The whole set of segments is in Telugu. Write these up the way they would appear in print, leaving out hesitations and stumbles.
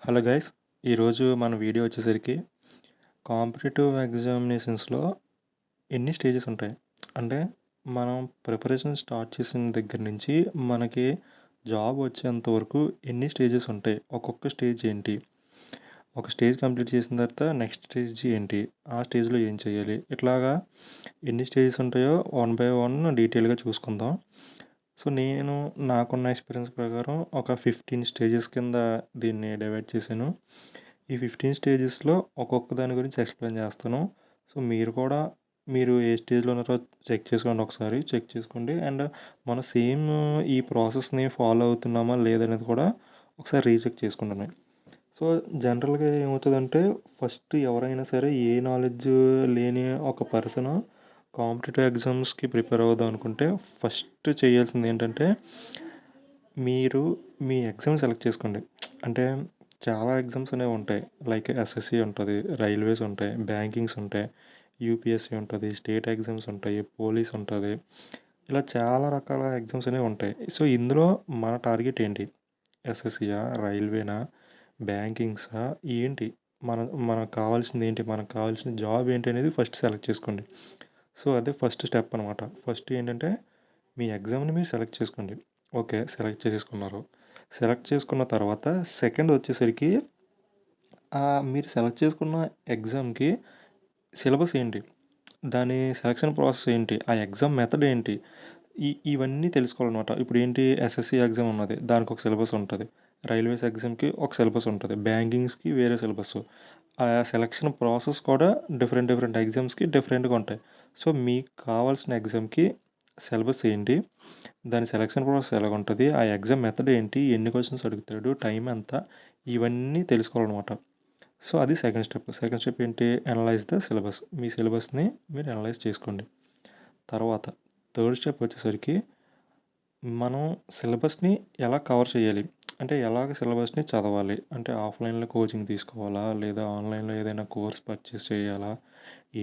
హలో గైస్, ఈరోజు మన వీడియో వచ్చేసరికి కాంపిటేటివ్ ఎగ్జామినేషన్స్లో ఎన్ని స్టేజెస్ ఉంటాయి. అంటే మనం ప్రిపరేషన్ స్టార్ట్ చేసిన దగ్గర నుంచి మనకి జాబ్ వచ్చేంత వరకు ఎన్ని స్టేజెస్ ఉంటాయి, ఒక్కొక్క స్టేజ్ ఏంటి, ఒక స్టేజ్ కంప్లీట్ చేసిన తర్వాత నెక్స్ట్ స్టేజ్ ఏంటి, ఆ స్టేజ్లో ఏం చేయాలి, ఇట్లాగా ఎన్ని స్టేజెస్ ఉంటాయో వన్ బై వన్ డీటెయిల్గా చూసుకుందాం. సో నేను నాకున్న ఎక్స్పీరియన్స్ ప్రకారం ఒక 15 స్టేజెస్ కింద దీన్ని డివైడ్ చేశాను. ఈ 15 స్టేజెస్లో ఒక్కొక్క దాని గురించి ఎక్స్ప్లెయిన్ చేస్తాను. సో మీరు కూడా మీరు ఏ స్టేజ్లో ఉన్నారో చెక్ చేసుకోండి, ఒకసారి చెక్ చేసుకోండి. అండ్ మనం సేమ్ ఈ ప్రాసెస్ని ఫాలో అవుతున్నామా లేదనేది కూడా ఒకసారి రీచెక్ చేసుకుంటాను. సో జనరల్గా ఏమవుతుందంటే, ఫస్ట్ ఎవరైనా సరే ఏ నాలెడ్జ్ లేని ఒక పర్సన్ కాంపిటేటివ్ ఎగ్జామ్స్కి ప్రిపేర్ అవుదాం అనుకుంటే ఫస్ట్ చేయాల్సింది ఏంటంటే, మీరు మీ ఎగ్జామ్ సెలెక్ట్ చేసుకోండి. అంటే చాలా ఎగ్జామ్స్ అనేవి ఉంటాయి. లైక్ ఎస్ఎస్సి ఉంటుంది, రైల్వేస్ ఉంటాయి, బ్యాంకింగ్స్ ఉంటాయి, యూపీఎస్సి ఉంటుంది, స్టేట్ ఎగ్జామ్స్ ఉంటాయి, పోలీస్ ఉంటుంది. ఇలా చాలా రకాల ఎగ్జామ్స్ అనేవి ఉంటాయి. సో ఇందులో మన టార్గెట్ ఏంటి? ఎస్ఎస్సియా, రైల్వేనా, బ్యాంకింగ్సా, ఏంటి? మన మనకు కావాల్సింది ఏంటి, మనకు కావాల్సిన జాబ్ ఏంటి అనేది ఫస్ట్ సెలెక్ట్ చేసుకోండి. సో అదే ఫస్ట్ స్టెప్ అనమాట. ఫస్ట్ ఏంటంటే, మీ ఎగ్జామ్ని మీరు సెలెక్ట్ చేసుకోండి. ఓకే, సెలెక్ట్ చేసేసుకున్నారు. సెలెక్ట్ చేసుకున్న తర్వాత సెకండ్ వచ్చేసరికి, మీరు సెలెక్ట్ చేసుకున్న ఎగ్జామ్కి సిలబస్ ఏంటి, దాని సెలక్షన్ ప్రాసెస్ ఏంటి, ఆ ఎగ్జామ్ మెథడ్ ఏంటి, ఇవన్నీ తెలుసుకోవాలన్నమాట. ఇప్పుడు ఏంటి, ఎస్ఎస్సి ఎగ్జామ్ ఉన్నది, దానికి ఒక సిలబస్ ఉంటుంది. రైల్వేస్ ఎగ్జామ్కి ఒక సిలబస్ ఉంటుంది, బ్యాంకింగ్స్కి వేరే సిలబస్. ఆ సెలక్షన్ ప్రాసెస్ కూడా డిఫరెంట్ డిఫరెంట్ ఎగ్జామ్స్కి డిఫరెంట్గా ఉంటాయి. సో మీకు కావాల్సిన ఎగ్జామ్కి సిలబస్ ఏంటి, దాని సెలక్షన్ ప్రాసెస్ ఎలాగ ఉంటుంది, ఆ ఎగ్జామ్ మెథడ్ ఏంటి, ఎన్ని క్వశ్చన్స్ అడుగుతాడు, టైం ఎంత, ఇవన్నీ తెలుసుకోవాలన్నమాట. సో అది సెకండ్ స్టెప్. సెకండ్ స్టెప్ ఏంటి, అనలైజ్ ద సిలబస్. మీ సిలబస్ని మీరు అనలైజ్ చేసుకోండి. తర్వాత థర్డ్ స్టెప్ వచ్చేసరికి, మనం సిలబస్ని ఎలా కవర్ చేయాలి, అంటే ఎలాగ సిలబస్ని చదవాలి, అంటే ఆఫ్లైన్లో కోచింగ్ తీసుకోవాలా, లేదా ఆన్లైన్లో ఏదైనా కోర్స్ పర్చేస్ చేయాలా,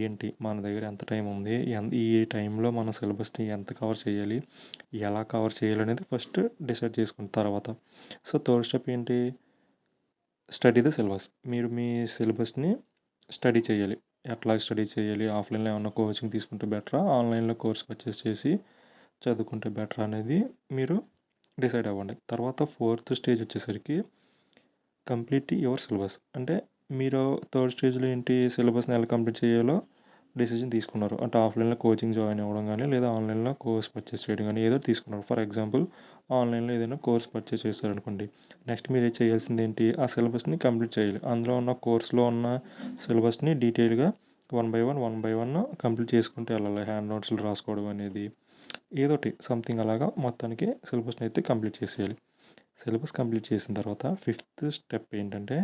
ఏంటి, మన దగ్గర ఎంత టైం ఉంది, ఈ టైంలో మన సిలబస్ని ఎంత కవర్ చేయాలి, ఎలా కవర్ చేయాలి అనేది ఫస్ట్ డిసైడ్ చేసుకున్న తర్వాత, సో థర్డ్ స్టెప్ ఏంటి, స్టడీ ద సిలబస్. మీరు మీ సిలబస్ని స్టడీ చేయాలి. ఎట్లా స్టడీ చేయాలి, ఆఫ్లైన్లో ఏమన్నా కోచింగ్ తీసుకుంటే బెటరా, ఆన్లైన్లో కోర్స్ పర్చేస్ చేసి చదువుకుంటే బెటర్ అనేది మీరు డిసైడ్ అవ్వండి. తర్వాత ఫోర్త్ స్టేజ్ వచ్చేసరికి, కంప్లీట్ యువర్ సిలబస్. అంటే మీరు థర్డ్ స్టేజ్లో ఏంటి, సిలబస్ని ఎలా కంప్లీట్ చేయాలో డెసిషన్ తీసుకున్నారు. అంటే ఆఫ్లైన్లో కోచింగ్ జాయిన్ అవ్వడం కానీ, లేదా ఆన్లైన్లో కోర్స్ పర్చేస్ చేయడం కానీ ఏదో తీసుకున్నారు. ఫర్ ఎగ్జాంపుల్, ఆన్లైన్లో ఏదైనా కోర్స్ పర్చేస్ చేస్తారనుకోండి, నెక్స్ట్ మీరు చేయాల్సింది ఏంటి, ఆ సిలబస్ని కంప్లీట్ చేయాలి. అందులో ఉన్న కోర్సులో ఉన్న సిలబస్ని డీటెయిల్గా వన్ బై వన్ కంప్లీట్ చేసుకుంటూ వెళ్ళాలి. హ్యాండ్ నోట్స్లు రాసుకోవడం అనేది ఏదోటి సంథింగ్ అలాగా మొత్తానికి సిలబస్ని అయితే కంప్లీట్ చేసేయాలి. సిలబస్ కంప్లీట్ చేసిన తర్వాత ఫిఫ్త్ స్టెప్ ఏంటంటే,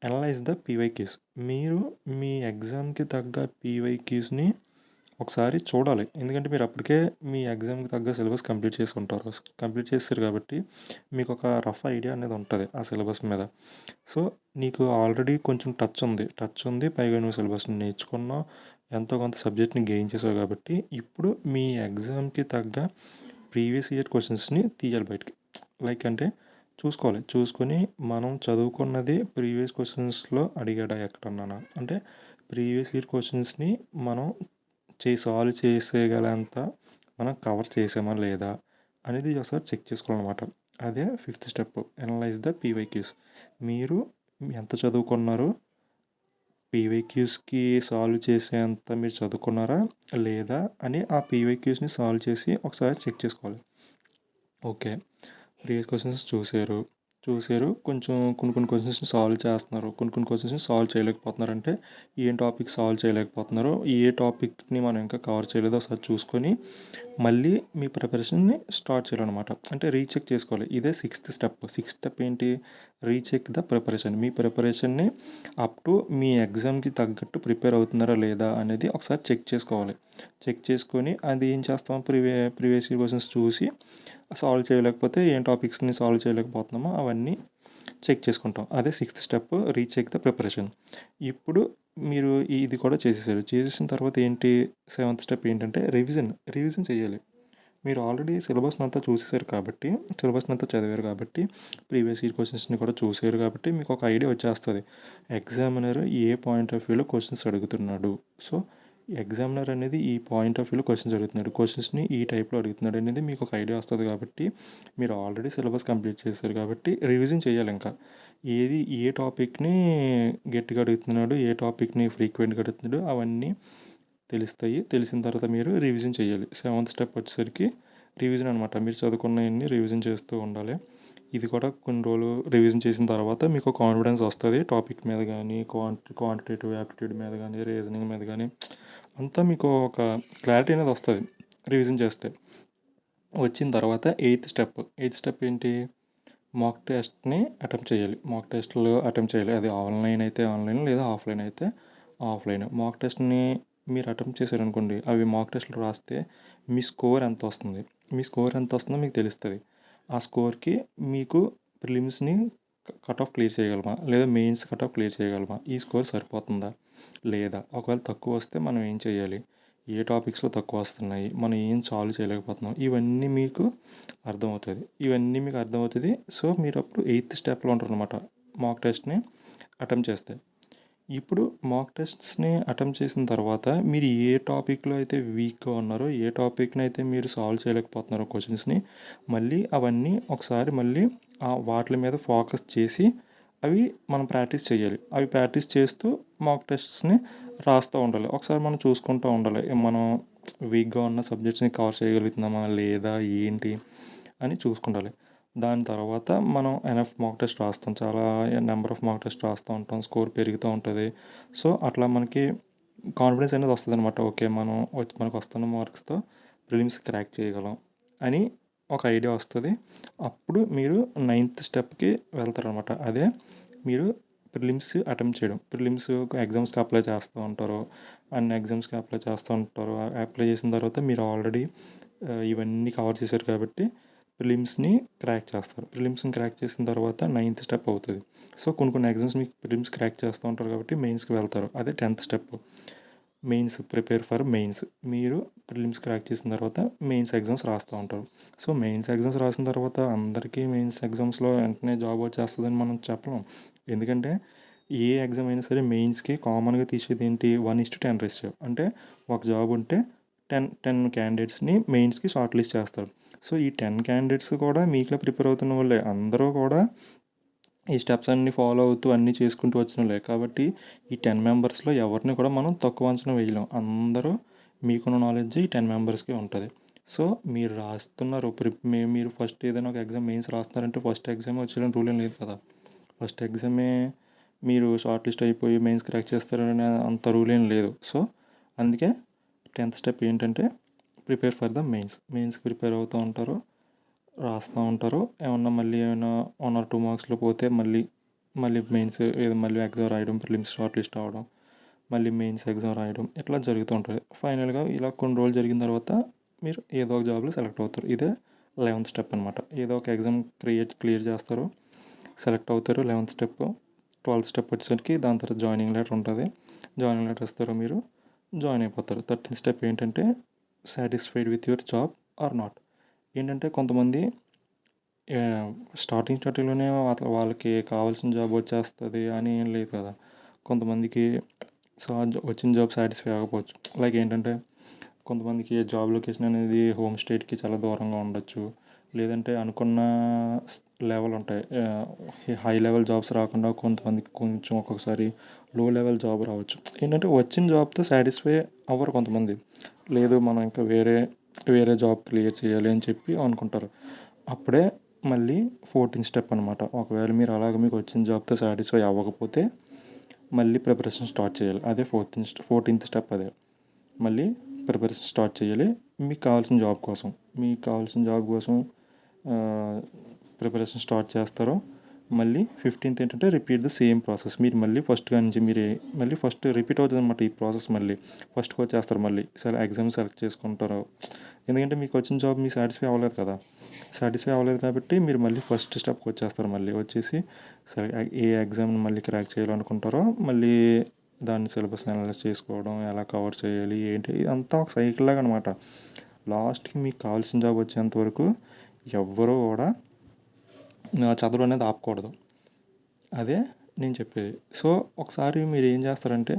అనలైజ్ ద పీవైక్యూస్. మీరు మీ ఎగ్జామ్కి తగ్గ పీవైక్యూస్ని ఒకసారి చూడాలి. ఎందుకంటే మీరు అప్పటికే మీ ఎగ్జామ్కి తగ్గ సిలబస్ కంప్లీట్ చేసుకుంటారు. కంప్లీట్ చేస్తారు కాబట్టి మీకు ఒక రఫ్ ఐడియా అనేది ఉంటుంది ఆ సిలబస్ మీద. సో నీకు ఆల్రెడీ కొంచెం టచ్ ఉంది, పైగా నువ్వు సిలబస్ని నేర్చుకున్నావు, ఎంతో కొంత సబ్జెక్ట్ని గెయిన్ చేసావు కాబట్టి ఇప్పుడు మీ ఎగ్జామ్కి తగ్గ ప్రీవియస్ ఇయర్ క్వశ్చన్స్ని తీయాలి బయటికి. లైక్ అంటే చూసుకోవాలి, చూసుకొని మనం చదువుకున్నది ప్రీవియస్ క్వశ్చన్స్లో అడిగాడా ఎక్కడన్నా, అంటే ప్రీవియస్ ఇయర్ క్వశ్చన్స్ని మనం సాల్వ్ చేసేయగలంత మనం కవర్ చేసామా లేదా అనేది ఒకసారి చెక్ చేసుకోవాలన్నమాట. అదే fifth step, analyse the PYQs. మీరు ఎంత చదువుకున్నారు, పీవైక్యూస్కి సాల్వ్ చేసేంత మీరు చదువుకున్నారా లేదా అని ఆ పీవైక్యూస్ని సాల్వ్ చేసి ఒకసారి చెక్ చేసుకోవాలి. ఓకే, ప్రీవియస్ క్వశ్చన్స్ చూసారు, కొంచెం కొన్ని క్వశ్చన్స్ని సాల్వ్ చేస్తున్నారు, కొన్ని క్వశ్చన్స్ని సాల్వ్ చేయలేకపోతున్నారు. అంటే ఏం టాపిక్ సాల్వ్ చేయలేకపోతున్నారు, ఏ టాపిక్ని మనం ఇంకా కవర్ చేయలేదో ఒకసారి చూసుకొని మళ్ళీ మీ ప్రిపరేషన్ని స్టార్ట్ చేయాలన్నమాట. అంటే రీచెక్ చేసుకోవాలి. ఇదే సిక్స్త్ స్టెప్ ఏంటి, రీచెక్ ద ప్రిపరేషన్. మీ ప్రిపరేషన్ని అప్ టు మీ ఎగ్జామ్కి తగ్గట్టు ప్రిపేర్ అవుతున్నారా లేదా అనేది ఒకసారి చెక్ చేసుకోవాలి. చెక్ చేసుకొని అది ఏం చేస్తాం, ప్రీవియస్ క్వశ్చన్స్ చూసి సాల్వ్ చేయలేకపోతే ఏం టాపిక్స్ని సాల్వ్ చేయలేకపోతున్నామో అవన్నీ చెక్ చేసుకుంటాం. అదే sixth step, recheck the preparation. ఇప్పుడు మీరు ఇది కూడా చేసేసారు. చేసేసిన తర్వాత ఏంటి, సెవెంత్ స్టెప్ ఏంటంటే రివిజన్ చేయాలి. మీరు ఆల్రెడీ సిలబస్‌నంతా చూసేసారు కాబట్టి, సిలబస్‌నంతా చదివారు కాబట్టి, ప్రీవియస్ ఇయర్ క్వెషన్స్‌ని కూడా చూసారు కాబట్టి, మీకు ఒక ఐడియా వచ్చేస్తది. ఎగ్జామినర్ ఏ పాయింట్ ఆఫ్ వ్యూలో క్వెషన్స్ అడుగుతున్నాడు. సో, ఎగ్జామినర్ అనేది ఈ పాయింట్ ఆఫ్ వ్యూలో క్వెషన్స్ అడుగుతున్నాడు. క్వెషన్స్‌ని ఈ టైప్‌లో అడుగుతున్నాడు అనేది మీకు ఒక ఐడియా వస్తది కాబట్టి, మీరు ఆల్రెడీ సిలబస్ కంప్లీట్ చేశారు కాబట్టి, రివిజన్ చేయాలింకా. ఏ టాపిక్‌ని గట్టిగా అడుగుతున్నాడు, ఏ టాపిక్‌ని ఫ్రీక్వెంట్‌గా అడుగుతున్నాడు అవన్నీ తెలుస్తాయి. తెలిసిన తర్వాత మీరు రివిజన్ చేయాలి. సెవెంత్ స్టెప్ వచ్చేసరికి రివిజన్ అనమాట. మీరు చదువుకున్నయన్నీ రివిజన్ చేస్తూ ఉండాలి. ఇది కూడా కొన్ని రోజులు రివిజన్ చేసిన తర్వాత మీకు కాన్ఫిడెన్స్ వస్తది. టాపిక్ మీద గానీ, క్వాంటిటేటివ్ యాప్టిట్యూడ్ మీద గానీ, రీజనింగ్ మీద గానీ అంతా మీకు ఒక క్లారిటీ అనేది వస్తది రివిజన్ చేస్తే. వచ్చిన తర్వాత ఎయిత్ స్టెప్ ఏంటి? మాక్ టెస్ట్‌ని అటెంప్ట్ చేయాలి. మాక్ టెస్ట్‌లు అటెంప్ట్ చేయాలి. అది ఆన్‌లైన్ అయితే ఆన్‌లైన్ లేదా ఆఫ్‌లైన్ అయితే ఆఫ్‌లైన్. మాక్ టెస్ట్‌ని మీరు అటెంప్ట్ చేశారనుకోండి, అవి మాక్ టెస్ట్‌లు రాస్తే మీ స్కోర్ ఎంతొస్తుంది? మీ స్కోర్ ఎంతొస్తుందో మీకు తెలుస్తది. ఆ స్కోర్‌కి మీకు ప్రిలిమ్స్‌ని కట్ ఆఫ్ క్లియర్ చేయగలమా? లేదా మెయిన్స్ కట్ ఆఫ్ క్లియర్ చేయగలమా? ఈ స్కోర్ సరిపోతుందా? లేదా? ఒకవేళ తక్కువొస్తే మనం ఏం చేయాలి? ఏ టాపిక్స్‌లో తక్కువొస్తున్నాయి? మనం ఏం సాల్వ్ చేయలేకపోతున్నాం? ఇవన్నీ మీకు అర్థమవుతది. ఇవన్నీ మీకు అర్థమవుతది. సో, మీరప్పుడు ఎయిత్ స్టెప్‌లో ఉంటారనమాట. మాక్ టెస్ట్‌ని అటెంప్ట్ చేస్తే. ఇప్పుడు మాక్ టెస్ట్స్‌ని అటెంప్ట్ చేసిన తర్వాత మీరు ఏ టాపిక్‌లో అయితే వీక్‌గా ఉన్నారో, ఏ టాపిక్‌నైతే మీరు సాల్వ్ చేయలేకపోతున్నారో క్వెషన్స్‌ని మళ్ళీ అవన్నీ ఒకసారి మళ్ళీ వాటిల మీద ఫోకస్ చేసి అవి మనం ప్రాక్టీస్ చేయాలి. అవి ప్రాక్టీస్ చేస్తూ మాక్ టెస్ట్స్‌ని రాస్తూ ఉండాలి. ఒకసారి మనం చూసుకుంటూ ఉండాలి. మనం వీక్‌గా ఉన్న సబ్జెక్ట్స్‌ని కవర్ చేయగలుగుతున్నామా? లేదా? ఏంటి? అని చూసుకుండాలి. దాని తర్వాత మనం ఎనఫ్ మాక్ టెస్ట్ రాస్తాం. చాలా నంబర్ ఆఫ్ మాక్ టెస్ట్ రాస్తూ ఉంటాం. స్కోర్ పెరుగుతూ ఉంటది. సో, అట్లా మనకి కాన్ఫిడెన్స్ అనేది వస్తదనమాట. ఓకే. మనం మనకొస్తున్న మార్క్స్‌తో ప్రిలిమ్స్ క్రాక్ చేయగలం అని ఒక ఐడియా వస్తది. అప్పుడు మీరు నైన్త్ స్టెప్‌కి వెళ్తారనమాట. అదే మీరు ప్రిలిమ్స్ అటెంప్ట్ చేయడం. ప్రిలిమ్స్ ఎగ్జామ్స్‌కి అప్లై చేస్తూ ఉంటారు. అన్ని ఎగ్జామ్స్‌కి అప్లై చేస్తూ ఉంటారు. అప్లై చేసిన తర్వాత మీరు ఆల్రెడీ ఇవన్నీ కవర్ చేశారు కాబట్టి ప్రిలిమ్స్‌ని క్రాక్ చేస్తారు. ప్రిలిమ్స్‌ని క్రాక్ చేసిన తర్వాత నైన్త్ స్టెప్ అవుతది. సో, కొన్ని ఎగ్జామ్స్ మీకు ప్రిలిమ్స్ క్రాక్ చేస్తూ ఉంటారు కాబట్టి మెయిన్స్‌కి వెళ్తారు. అదే 10థ్ step. Mains prepare for mains. మీరు ప్రిలిమ్స్ క్రాక్ చేసిన తర్వాత మెయిన్స్ ఎగ్జామ్స్ రాస్తూ ఉంటారు. సో, మెయిన్స్ ఎగ్జామ్స్ రాసిన తర్వాత అందరికీ మెయిన్స్ ఎగ్జామ్స్‌లో వెంటనే జాబ్ వచ్చేస్తదని మనం చెప్పలేం. ఎందుకంటే ఏ ఎగ్జామ్ అయినా సరే మెయిన్స్‌కి కామన్‌గా తీసేదేంటి 1:10 రేషియో. అంటే ఒక జాబ్ ఉంటే 10 క్యాండిడేట్స్‌ని మెయిన్స్‌కి షార్ట్ లిస్ట్ చేస్తారు. సో, ఈ 10 క్యాండిడేట్స్ కూడా మీట్‌లో ప్రిపేర్ అవుతున్న వాళ్ళే. అందరూ కూడా ఈ స్టెప్స్ అన్నీ ఫాలో అవుతూ అన్నీ చేసుకుంటూ వచ్చినోళ్ళే. కాబట్టి ఈ 10 మెంబర్స్‌లో ఎవరిని కూడా మనం తక్కువ అంచనా వేయలేం. అందరూ మీకున్న నాలెడ్జ్ ఈ 10 మెంబర్స్‌కే ఉంటది. సో, మీరు రాస్తున్నారు మీరు ఫస్ట్ ఏదైనా ఒక ఎగ్జామ్ మెయిన్స్ రాస్తున్నారంటే ఫస్ట్ ఎగ్జామే వచ్చేయాలని రూల్ ఏం లేదు కదా! ఫస్ట్ ఎగ్జామే మీరు షార్ట్ లిస్ట్ అయిపోయి మెయిన్స్ క్రాక్ చేస్తారనే అంత రూల్ ఏం లేదు. సో, అందుకే 10థ్ స్టెప్ ఏంటంటే ప్రిపేర్ ఫర్ ద మెయిన్స్. మెయిన్స్‌కి ప్రిపేర్ అవుతూ ఉంటారు. రాస్తా ఉంటారు. ఏమన్నా 1 ఆర్ 2 మార్క్స్‌లో పోతే మళ్ళీ మెయిన్స్ మళ్ళీ ఎగ్జామ్ రాయడం, ప్రిలిమ్స్ షార్ట్ లిస్ట్ అవ్వడం, మళ్ళీ మెయిన్స్ ఎగ్జామ్ రాయడం ఇట్లా జరుగుతూ ఉంటది. ఫైనల్‌గా ఇలా కొన్ని రోజులు జరిగిన తర్వాత మీరు ఏదో ఒక జాబ్‌లో సెలెక్ట్ అవుతారు. ఇదే 11థ్ స్టెప్ అనమాట. ఏదో ఒక ఎగ్జామ్ క్లియర్ చేస్తారు. సెలెక్ట్ అవుతారు 11థ్ స్టెప్. 12థ్ స్టెప్ వచ్చేసరికి దాని తర్వాత జాయినింగ్ లెటర్ ఉంటది. జాయినింగ్ లెటర్ ఇస్తారు మీరు జాయిన్ అయిపోతారు. 13థ్ స్టెప్ ఏంటంటే satisfied with your job or not. ఏంటంటే కొంతమంది స్టార్టింగ్‌లోనే వాళ్ళకి కావాల్సిన జాబ్ వచ్చేస్తది అని ఏం లేదు కదా! కొంతమందికి వచ్చిన జాబ్ సాటిస్ఫై అవ్వకపోవచ్చు. లైక్ ఏంటంటే కొంతమందికి జాబ్ లొకేషన్ అనేది హోమ్ స్టేట్‌కి చాలా దూరంగా ఉండొచ్చు. లేదంటే అనుకున్న స్ లెవెల్ ఉంటాయి. హై లెవెల్ జాబ్స్ రాకుండా కొంతమందికి కొంచెం ఒక్కొక్కసారి లో లెవెల్ జాబ్ రావచ్చు. ఏంటంటే వచ్చిన జాబ్‌తో సాటిస్ఫై అవ్వరు కొంతమంది. లేదు మనం ఇంకా వేరే జాబ్ క్లియర్ చేయాలి అని చెప్పి అనుకుంటారు. అప్పుడే మళ్ళీ 14థ్ స్టెప్ అనమాట. ఒకవేళ మీరు అలాగ మీకు వచ్చిన జాబ్‌తో సాటిస్ఫై అవ్వకపోతే మళ్ళీ ప్రిపరేషన్ స్టార్ట్ చేయాలి. అదే 14థ్ స్టెప్ అదే. మళ్ళీ ప్రిపరేషన్ స్టార్ట్ చేయాలి. మీకు కావాల్సిన జాబ్ కోసం. మీకు కావాల్సిన జాబ్ కోసం ఆహ్, ప్రిపరేషన్ స్టార్ట్ చేస్తారు. మళ్ళీ 15థ్ ఏంటంటే రిపీట్ ద సేమ్ ప్రాసెస్. మీరు మళ్ళీ ఫస్ట్ కాడ్నుంచి మళ్ళీ ఫస్ట్ రిపీట్ అవుతదనమాట ఈ ప్రాసెస్ మళ్ళీ. ఫస్ట్‌కి వచ్చేస్తారు మళ్ళీ. ఎగ్జామ్ సెలెక్ట్ చేసుకుంటారు. ఎందుకంటే మీకు వచ్చిన జాబ్ మీకు సాటిస్ఫై అవ్వలేదు కదా! సాటిస్ఫై అవ్వలేదు కాబట్టి మీరు మళ్ళీ ఫస్ట్ స్టెప్‌కి వచ్చేస్తారు మళ్ళీ. వచ్చేసి సరే ఏ ఎగ్జామ్‌ని మళ్ళీ క్రాక్ చేయాలనుకుంటారో మళ్ళీ దాన్ని సిలబస్ అనలైజ్ చేసుకోవడం, ఎలా కవర్ చేయాలి, ఏంటి ఇదంతా ఒక సైకిల్ లాగా అనమాట. లాస్ట్‌కి మీకు కావాల్సిన జాబ్ వచ్చేంత వరకు ఎవ్వరూ కూడా చదవడం అనేది ఆపకూడదు. అదే నేను చెప్పేది. సో, ఒకసారి మీరు ఏం చేస్తారంటే,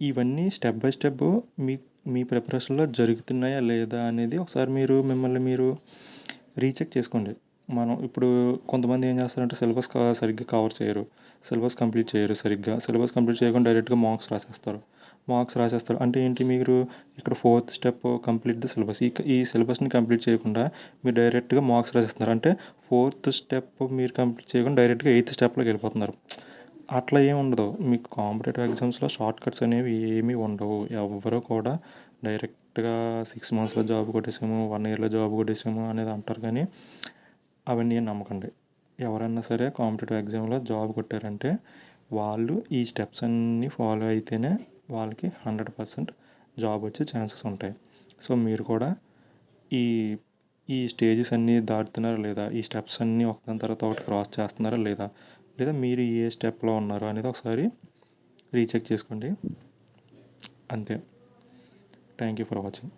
ఇవన్నీ స్టెప్ బై స్టెప్ మీ మీ ప్రిపరేషన్‌లో జరుగుతున్నాయా లేదా అనేది ఒకసారి మిమ్మల్ని మీరు రీచెక్ చేసుకోండి. మనం ఇప్పుడు కొంతమంది ఏం చేస్తారంటే సరిగ్గా కవర్ చేయరు. సిలబస్ కంప్లీట్ చేయరు సరిగ్గా. సిలబస్ కంప్లీట్ చేయకుండా డైరెక్ట్‌గా మార్క్స్ రాసేస్తారు. మార్క్స్ రాసేస్తారు. అంటే ఏంటి, మీరు ఇక్కడ fourth step complete the syllabus. ఈ సిలబస్‌ని కంప్లీట్ చేయకుండా మీరు డైరెక్ట్‌గా మార్క్స్ రాసేస్తున్నారు. అంటే ఫోర్త్ స్టెప్ మీరు కంప్లీట్ చేయకుండా డైరెక్ట్‌గా ఎయిత్ స్టెప్‌లోకి వెళ్ళిపోతున్నారు. అట్లా ఏమి ఉండదు. మీకు కాంపిటేటివ్ ఎగ్జామ్స్‌లో షార్ట్ కట్స్ అనేవి ఏమీ ఉండవు. ఎవ్వరు కూడా డైరెక్ట్‌గా 6 మంత్స్‌లో జాబ్ కొట్టేసాము, 1 ఇయర్‌లో జాబ్ కొట్టేసాము అనేది అంటారు కానీ అవన్నీ నమ్మకండి. ఎవరైనా సరే కాంపిటేటివ్ ఎగ్జామ్‌లో జాబ్ కొట్టారంటే వాళ్ళు ఈ స్టెప్స్ అన్నీ ఫాలో అయితేనే వాళ్ళకి 100% జాబ్ వచ్చే ఛాన్సెస్ ఉంటాయి. సో, మీరు కూడా ఈ ఈ స్టేజెస్ అన్నీ దాటుతున్నారా లేదా? ఈ స్టెప్స్ అన్నీ ఒకదాని తర్వాత ఒకటి క్రాస్ చేస్తున్నారా లేదా? లేదా మీరు ఏ స్టెప్‌లో ఉన్నారో అనేది ఒకసారి రీచెక్ చేసుకోండి. అంతే. Thank you for watching.